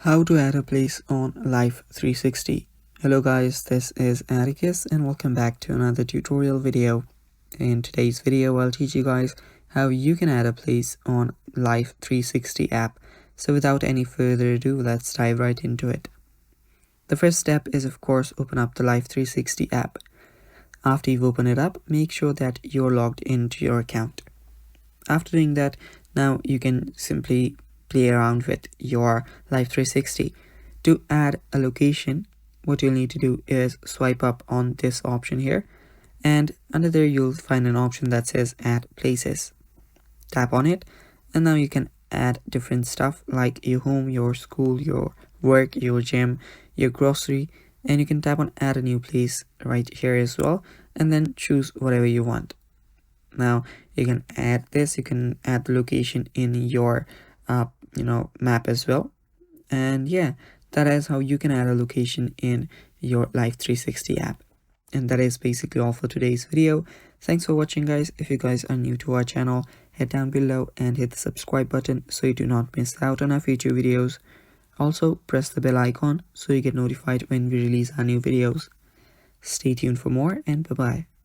How to add a place on Life 360. Hello guys, this is Atticus and welcome back to another tutorial video. In today's video, I'll teach you guys how you can add a place on Life 360 app. So without any further ado, let's dive right into it. The first step is of course open up the Life 360 app. After you've opened it up, make sure that you're logged into your account. After doing that, now you can simply play around with your Life 360. To add a location, what you'll need to do is swipe up on this option here, and under there you'll find an option that says add places. Tap on it, and now you can add different stuff like your home, your school, your work, your gym, your grocery, and you can tap on add a new place right here as well, and then choose whatever you want. Now you can add this, you can add the location in your map as well. And yeah, that is how you can add a location in your Life 360 app. And that is basically all for today's video. Thanks for watching guys. If you guys are new to our channel, head down below and hit the subscribe button so you do not miss out on our future videos. Also press the bell icon so you get notified when we release our new videos. Stay tuned for more, and bye bye.